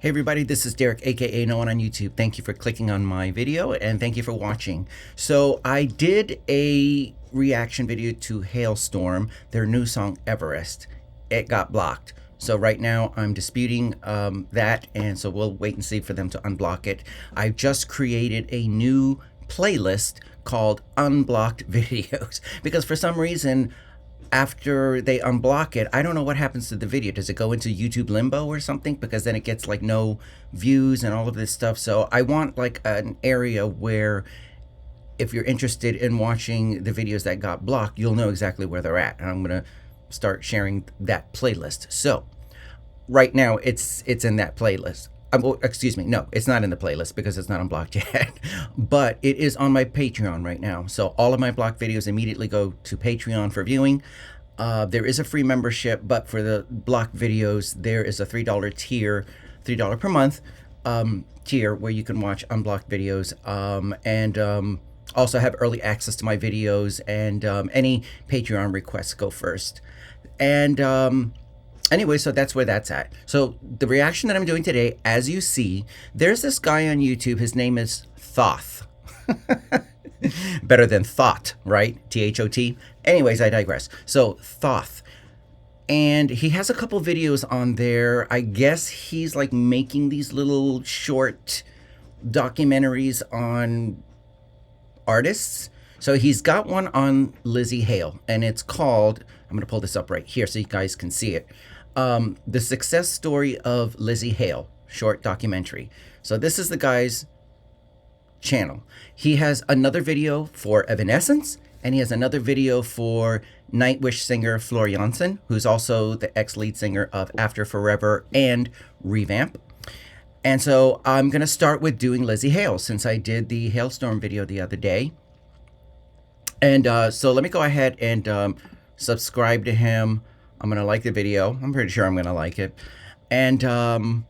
Hey everybody, this is Derek, aka No One on YouTube. Thank you for clicking on my video and thank you for watching. So I did a reaction video to Halestorm, their new song Everest. It got blocked. So right now I'm disputing that, and so we'll wait and see for them to unblock it. I just created a new playlist called Unblocked Videos because for some reason after they unblock it, I don't know what happens to the video. Does it go into YouTube limbo or something? Because then it gets like no views and all of this stuff. So I want like an area where if you're interested in watching the videos that got blocked, you'll know exactly where they're at. And I'm going to start sharing that playlist. So right now it's in that playlist. Excuse me, no, it's not in the playlist because it's not unblocked yet, but it is on my Patreon right now. So all of my blocked videos immediately go to Patreon for viewing. There is a free membership, but for the blocked videos, there is a $3 tier, $3 per month tier where you can watch unblocked videos and also have early access to my videos, and any Patreon requests go first. And anyway, so that's where that's at. So the reaction that I'm doing today, as you see, there's this guy on YouTube. His name is Thoth. Better than thought, right? T-H-O-T. Anyways, I digress. So Thoth. And he has a couple videos on there. I guess he's like making these little short documentaries on artists. So he's got one on Lzzy Hale, and it's called, I'm going to pull this up right here so you guys can see it. The Success Story of Lzzy Hale, short documentary. So this is the guy's channel. He has another video for Evanescence, and he has another video for Nightwish singer Christianson, who's also the ex-lead singer of After Forever and Revamp. And so I'm going to start with doing Lzzy Hale, since I did the Halestorm video the other day. And so let me go ahead and subscribe to him. I'm going to like the video. I'm pretty sure I'm going to like it. And I'm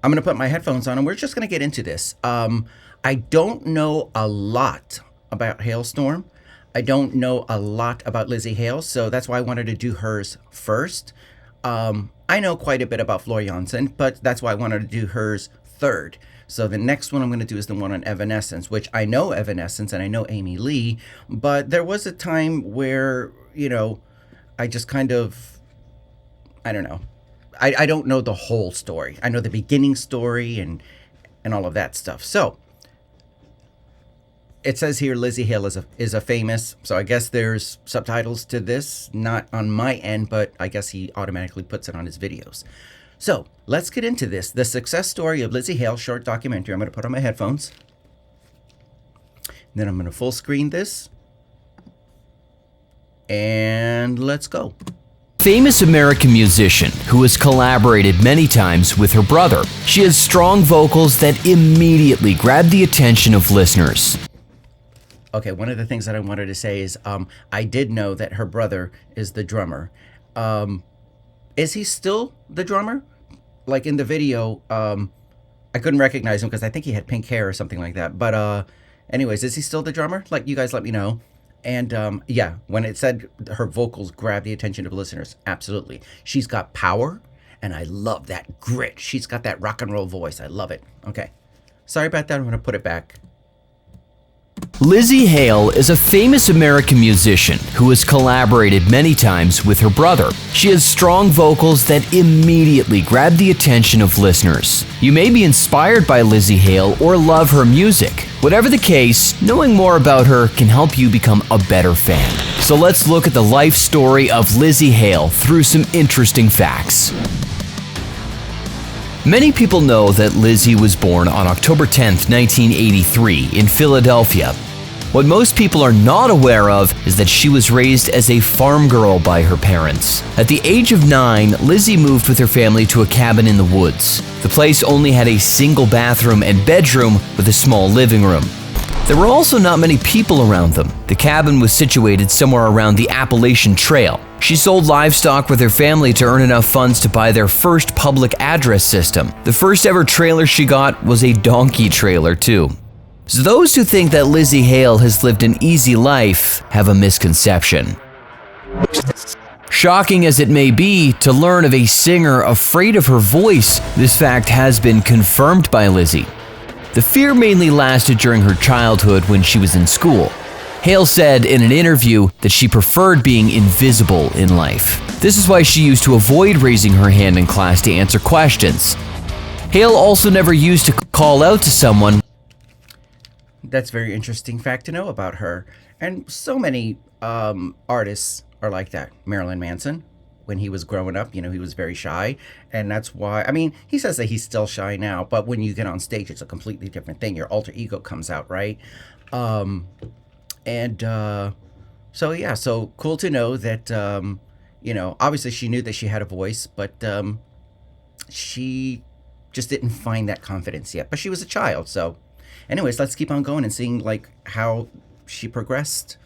going to put my headphones on and we're just going to get into this. I don't know a lot about Halestorm. I don't know a lot about Lzzy Hale, so that's why I wanted to do hers first. I know quite a bit about Christianson, but that's why I wanted to do hers third. So the next one I'm going to do is the one on Evanescence, which I know Evanescence and I know Amy Lee, but there was a time where, you know, I just kind of, I don't know. I don't know the whole story. I know the beginning story and all of that stuff. So it says here Lzzy Hale is a famous, so I guess there's subtitles to this, not on my end, but I guess he automatically puts it on his videos. So let's get into this. The Success Story of Lzzy Hale, short documentary. I'm going to put on my headphones. Then I'm going to full screen this. And let's go. Famous American musician who has collaborated many times with her brother. She has strong vocals that immediately grab the attention of listeners. Okay, one of the things that I wanted to say is I did know that her brother is the drummer. Is he still the drummer? Like in the video, I couldn't recognize him because I think he had pink hair or something like that. But anyways, is he still the drummer? Like, you guys let me know. And yeah, when it said her vocals grab the attention of listeners, absolutely. She's got power, and I love that grit. She's got that rock and roll voice. I love it. Okay. Sorry about that. I'm going to put it back. Lzzy Hale is a famous American musician who has collaborated many times with her brother. She has strong vocals that immediately grab the attention of listeners. You may be inspired by Lzzy Hale or love her music. Whatever the case, knowing more about her can help you become a better fan. So let's look at the life story of Lzzy Hale through some interesting facts. Many people know that Lzzy was born on October 10, 1983 in Philadelphia. What most people are not aware of is that she was raised as a farm girl by her parents. At the age of 9, Lzzy moved with her family to a cabin in the woods. The place only had a single bathroom and bedroom with a small living room. There were also not many people around them. The cabin was situated somewhere around the Appalachian Trail. She sold livestock with her family to earn enough funds to buy their first public address system. The first ever trailer she got was a donkey trailer too. So those who think that Lzzy Hale has lived an easy life have a misconception. Shocking as it may be to learn of a singer afraid of her voice, this fact has been confirmed by Lzzy. The fear mainly lasted during her childhood when she was in school. Hale said in an interview that she preferred being invisible in life. This is why she used to avoid raising her hand in class to answer questions. Hale also never used to call out to someone. That's a very interesting fact to know about her. And so many artists are like that. Marilyn Manson, when he was growing up, he was very shy. And that's why, he says that he's still shy now, but when you get on stage, it's a completely different thing. Your alter ego comes out, right? So cool to know that, obviously she knew that she had a voice, but she just didn't find that confidence yet. But she was a child, so anyways, let's keep on going and seeing like how she progressed.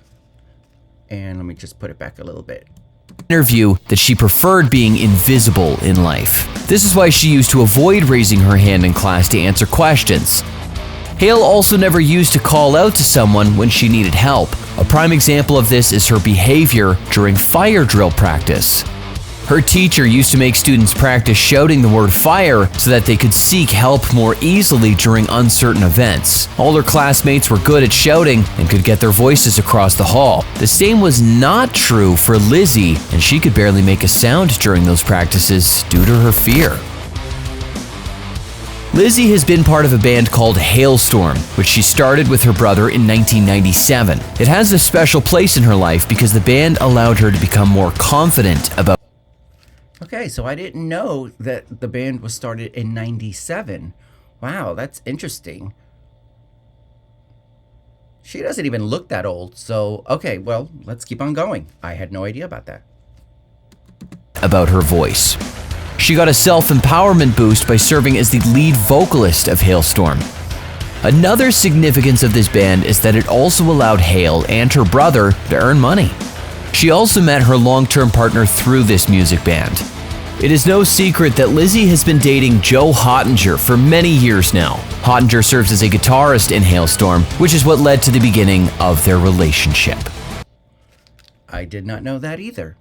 And let me just put it back a little bit. Interview that she preferred being invisible in life. This is why she used to avoid raising her hand in class to answer questions. Hale also never used to call out to someone when she needed help. A prime example of this is her behavior during fire drill practice. Her teacher used to make students practice shouting the word fire so that they could seek help more easily during uncertain events. All her classmates were good at shouting and could get their voices across the hall. The same was not true for Lzzy, and she could barely make a sound during those practices due to her fear. Lzzy has been part of a band called Halestorm, which she started with her brother in 1997. It has a special place in her life because the band allowed her to become more confident about. Okay, so I didn't know that the band was started in 97. Wow, that's interesting. She doesn't even look that old, so okay, well, let's keep on going. I had no idea about that. About her voice. She got a self-empowerment boost by serving as the lead vocalist of Halestorm. Another significance of this band is that it also allowed Hale and her brother to earn money. She also met her long-term partner through this music band. It is no secret that Lzzy has been dating Joe Hottinger for many years now. Hottinger serves as a guitarist in Halestorm, which is what led to the beginning of their relationship. I did not know that either.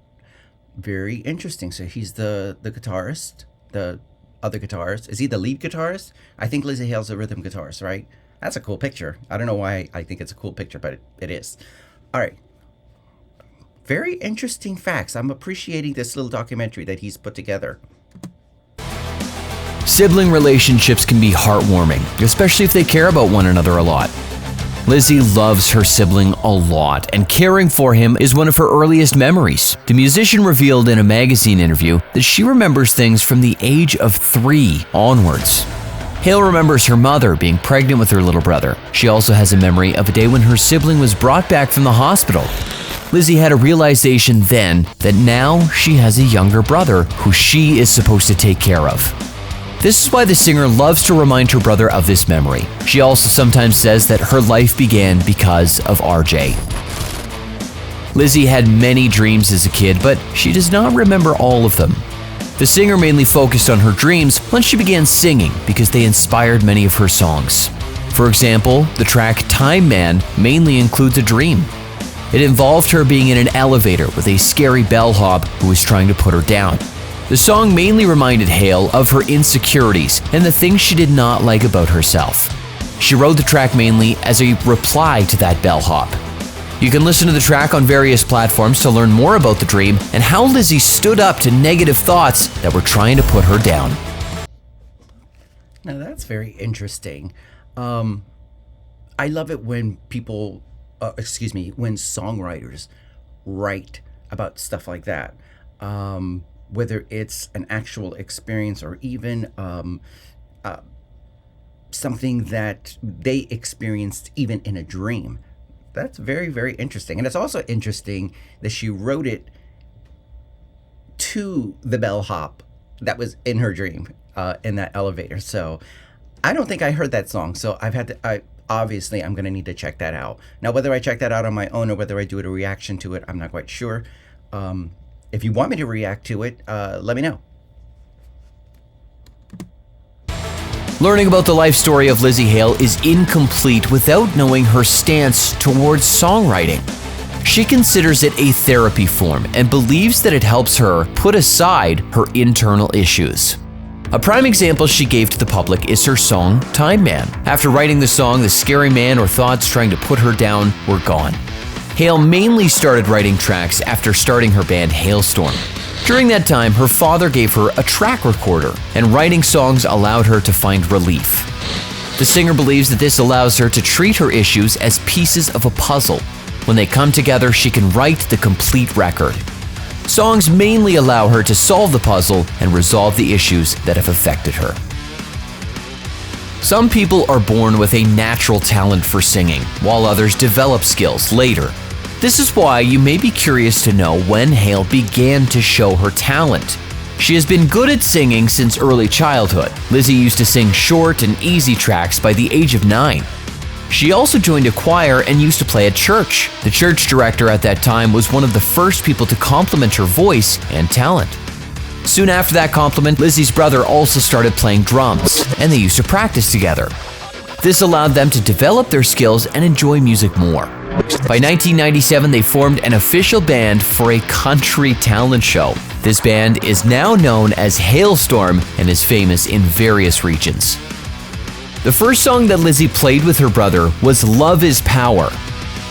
Very interesting. So he's the guitarist, the other guitarist. Is he the lead guitarist? I think Lzzy Hale's a rhythm guitarist, right? That's a cool picture. I don't know why I think it's a cool picture, but it is. All right. Very interesting facts. I'm appreciating this little documentary that he's put together. Sibling relationships can be heartwarming, especially if they care about one another a lot. Lzzy loves her sibling a lot, and caring for him is one of her earliest memories. The musician revealed in a magazine interview that she remembers things from the age of 3 onwards. Hale remembers her mother being pregnant with her little brother. She also has a memory of a day when her sibling was brought back from the hospital. Lzzy had a realization then that now she has a younger brother who she is supposed to take care of. This is why the singer loves to remind her brother of this memory. She also sometimes says that her life began because of RJ. Lzzy had many dreams as a kid, but she does not remember all of them. The singer mainly focused on her dreams once she began singing because they inspired many of her songs. For example, the track Time Man mainly includes a dream. It involved her being in an elevator with a scary bellhop who was trying to put her down. The song mainly reminded Hale of her insecurities and the things she did not like about herself. She wrote the track mainly as a reply to that bellhop. You can listen to the track on various platforms to learn more about the dream and how Lzzy stood up to negative thoughts that were trying to put her down. Now that's very interesting. I love it when people, when songwriters write about stuff like that. Whether it's an actual experience or even something that they experienced even in a dream. That's very, very interesting. And it's also interesting that she wrote it to the bellhop that was in her dream in that elevator. So I don't think I heard that song. So obviously I'm going to need to check that out. Now, whether I check that out on my own or whether I do a reaction to it, I'm not quite sure. If you want me to react to it, let me know. Learning about the life story of Lzzy Hale is incomplete without knowing her stance towards songwriting. She considers it a therapy form and believes that it helps her put aside her internal issues. A prime example she gave to the public is her song, Time Man. After writing the song, the scary man or thoughts trying to put her down were gone. Hale mainly started writing tracks after starting her band Halestorm. During that time, her father gave her a track recorder, and writing songs allowed her to find relief. The singer believes that this allows her to treat her issues as pieces of a puzzle. When they come together, she can write the complete record. Songs mainly allow her to solve the puzzle and resolve the issues that have affected her. Some people are born with a natural talent for singing, while others develop skills later. This is why you may be curious to know when Hale began to show her talent. She has been good at singing since early childhood. Lzzy used to sing short and easy tracks by the age of 9. She also joined a choir and used to play at church. The church director at that time was one of the first people to compliment her voice and talent. Soon after that compliment, Lzzy's brother also started playing drums, and they used to practice together. This allowed them to develop their skills and enjoy music more. By 1997, they formed an official band for a country talent show. This band is now known as Halestorm and is famous in various regions. The first song that Lzzy played with her brother was Love is Power.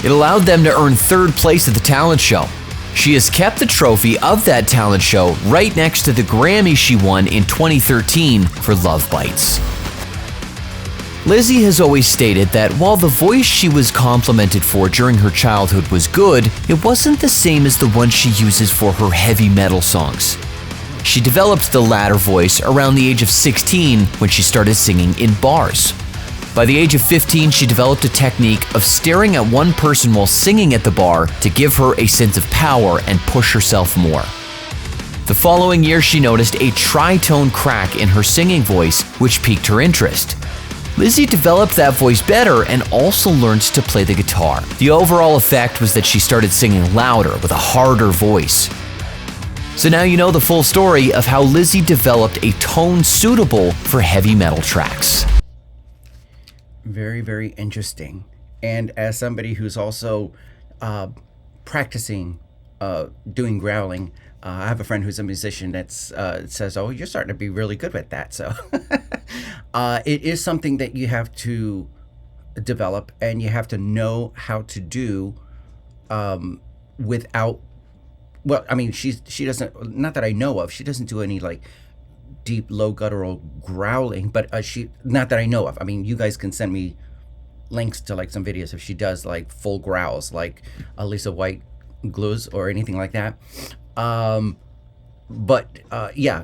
It allowed them to earn 3rd place at the talent show. She has kept the trophy of that talent show right next to the Grammy she won in 2013 for Love Bites. Lzzy has always stated that while the voice she was complimented for during her childhood was good, it wasn't the same as the one she uses for her heavy metal songs. She developed the latter voice around the age of 16 when she started singing in bars. By the age of 15, she developed a technique of staring at one person while singing at the bar to give her a sense of power and push herself more. The following year, she noticed a tritone crack in her singing voice, which piqued her interest. Lzzy developed that voice better and also learned to play the guitar. The overall effect was that she started singing louder with a harder voice. So now you know the full story of how Lzzy developed a tone suitable for heavy metal tracks. Very, very interesting. And as somebody who's also practicing doing growling, I have a friend who's a musician that says, "Oh, you're starting to be really good at that." So it is something that you have to develop, and you have to know how to do without. Well, I mean, she doesn't. Not that I know of. She doesn't do any like deep, low guttural growling. But she, not that I know of. I mean, you guys can send me links to like some videos if she does like full growls, like Lisa White glues or anything like that. Yeah,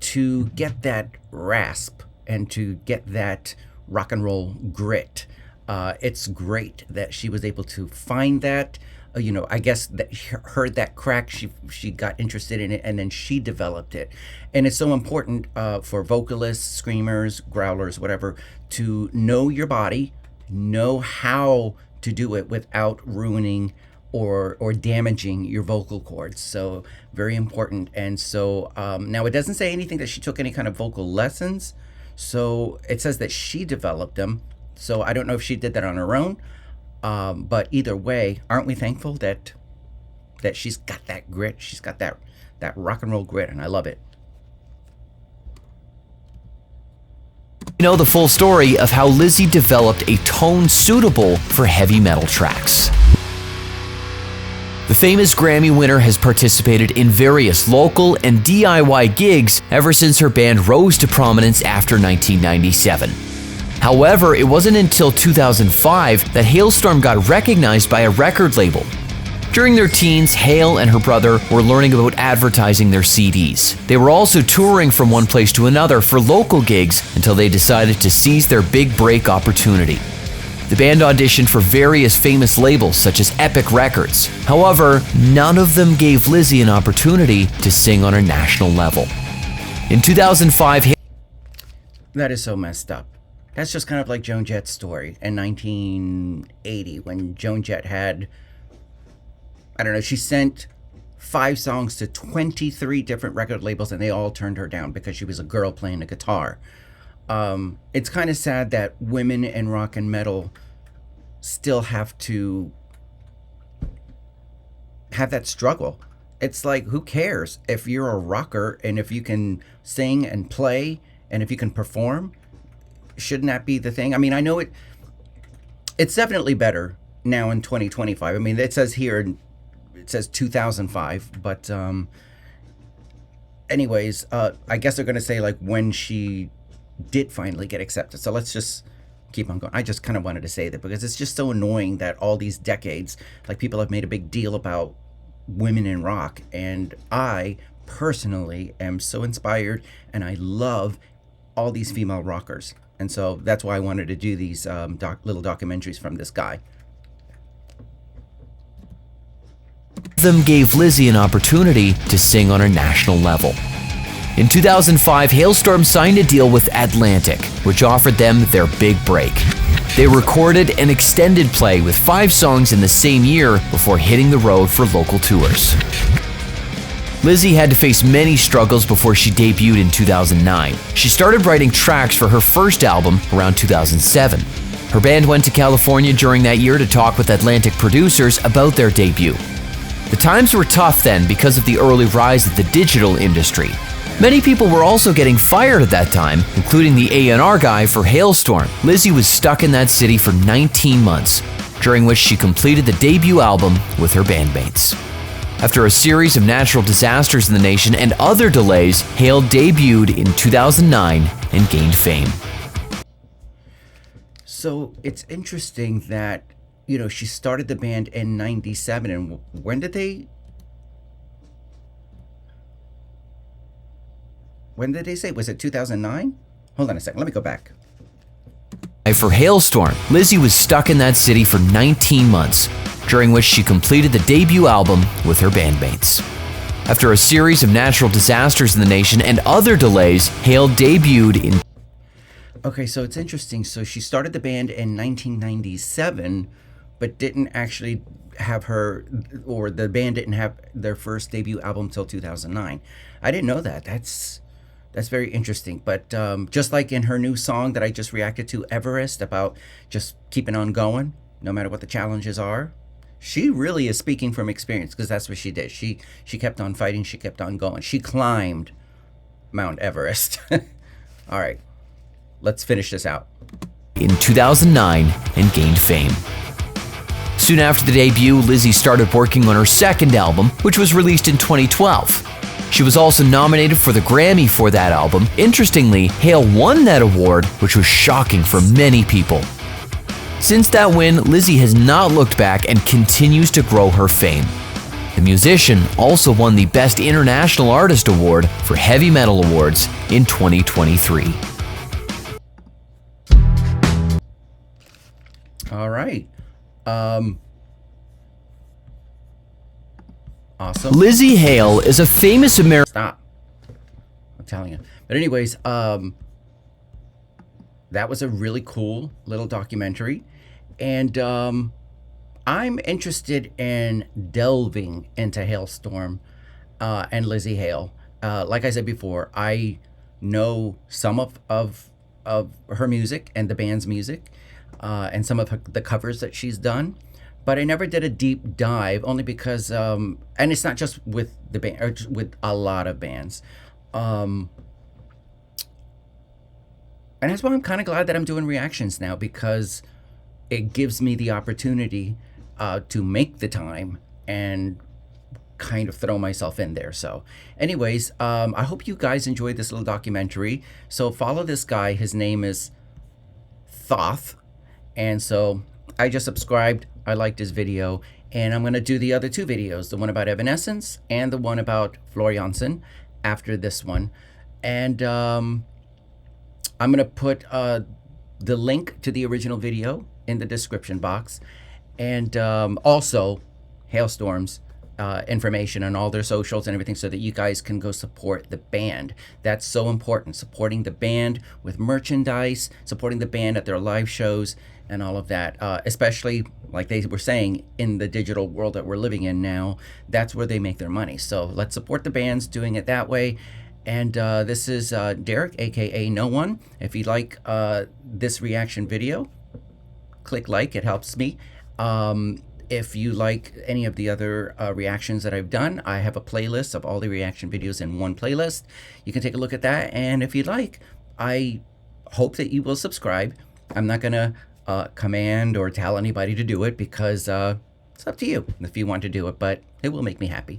to get that rasp and to get that rock and roll grit, it's great that she was able to find that. I guess that heard that crack, she got interested in it, and then she developed it. And it's so important for vocalists, screamers, growlers, whatever, to know your body, know how to do it without ruining or damaging your vocal cords. So very important. And so now it doesn't say anything that she took any kind of vocal lessons. So it says that she developed them. So I don't know if she did that on her own. But either way, aren't we thankful that she's got that grit? She's got that rock and roll grit, and I love it. You know the full story of how Lzzy developed a tone suitable for heavy metal tracks. The famous Grammy winner has participated in various local and DIY gigs ever since her band rose to prominence after 1997. However, it wasn't until 2005 that Halestorm got recognized by a record label. During their teens, Hale and her brother were learning about advertising their CDs. They were also touring from one place to another for local gigs until they decided to seize their big break opportunity. The band auditioned for various famous labels such as Epic Records. However, none of them gave Lzzy an opportunity to sing on a national level. In 2005, That is so messed up. That's just kind of like Joan Jett's story in 1980 when Joan Jett had, I don't know, she sent 5 songs to 23 different record labels and they all turned her down because she was a girl playing the guitar. It's kind of sad that women in rock and metal still have to have that struggle. It's like, who cares if you're a rocker and if you can sing and play and if you can perform? Shouldn't that be the thing? I mean, I know it's definitely better now in 2025. I mean, it says here, it says 2005, but anyways, I guess they're going to say like when she did finally get accepted. So let's just keep on going. I just kind of wanted to say that because it's just so annoying that all these decades, like, people have made a big deal about women in rock, and I personally am so inspired and I love all these female rockers, and so that's why I wanted to do these little documentaries from this guy. Them gave Lzzy an opportunity to sing on a national level. In 2005, Halestorm signed a deal with Atlantic, which offered them their big break. They recorded an extended play with 5 songs in the same year before hitting the road for local tours. Lzzy had to face many struggles before she debuted in 2009. She started writing tracks for her first album around 2007. Her band went to California during that year to talk with Atlantic producers about their debut. The times were tough then because of the early rise of the digital industry. Many people were also getting fired at that time, including the A&R guy for Halestorm. Lzzy was stuck in that city for 19 months, during which she completed the debut album with her bandmates. After a series of natural disasters in the nation and other delays, Hale debuted in 2009 and gained fame. So it's interesting that, you know, she started the band in 97, and when did they say? Was it 2009? Hold on a second, let me go back. For Halestorm, Lzzy was stuck in that city for 19 months, during which she completed the debut album with her bandmates. After a series of natural disasters in the nation and other delays, Hale debuted in... Okay, so it's interesting. So she started the band in 1997, but didn't actually have the band didn't have their first debut album till 2009. I didn't know that. That's very interesting. But just like in her new song that I just reacted to, Everest, about just keeping on going, no matter what the challenges are, she really is speaking from experience, because that's what she did. She kept on fighting. She kept on going. She climbed Mount Everest. All right, let's finish this out. In 2009 and gained fame. Soon after the debut, Lzzy started working on her second album, which was released in 2012. She was also nominated for the Grammy for that album. Interestingly, Hale won that award, which was shocking for many people. Since that win, Lzzy has not looked back and continues to grow her fame. The musician also won the Best International Artist Award for Heavy Metal Awards in 2023. All right. Awesome. Lzzy Hale is a famous American... Stop. I'm telling you. But anyways, that was a really cool little documentary. And I'm interested in delving into Halestorm and Lzzy Hale. Like I said before, I know some of her music and the band's music, and some of the covers that she's done. But I never did a deep dive, only because, and it's not just with the band, or just with a lot of bands. And that's why I'm kind of glad that I'm doing reactions now, because it gives me the opportunity to make the time and kind of throw myself in there. So anyways, I hope you guys enjoyed this little documentary. So follow this guy. His name is Thoth. And so I just subscribed. I liked his video, and I'm going to do the other 2 videos, the one about Evanescence and the one about Christianson, after this one. And I'm going to put the link to the original video in the description box, and also Halestorm's information on all their socials and everything, so that you guys can go support the band. That's so important, supporting the band with merchandise, supporting the band at their live shows and all of that, especially like they were saying, in the digital world that we're living in now. That's where they make their money. So let's support the bands doing it that way. And this is Derek, aka No One. If you like this reaction video, click like, it helps me. If you like any of the other reactions that I've done, I have a playlist of all the reaction videos in one playlist. You can take a look at that. And if you'd like, I hope that you will subscribe. I'm not going to command or tell anybody to do it because it's up to you if you want to do it, but it will make me happy.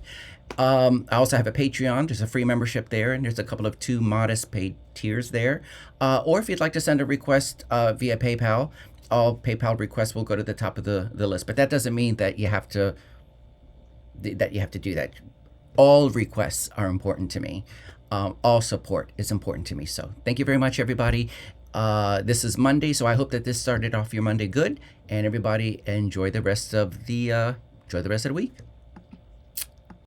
I also have a Patreon. There's a free membership there, and there's a couple of 2 modest paid tiers there. Or if you'd like to send a request via PayPal, all PayPal requests will go to the top of the list. But that doesn't mean that you have to do that. All requests are important to me. All support is important to me. So thank you very much, everybody. This is Monday, so I hope that this started off your Monday good, and everybody enjoy the rest of the week.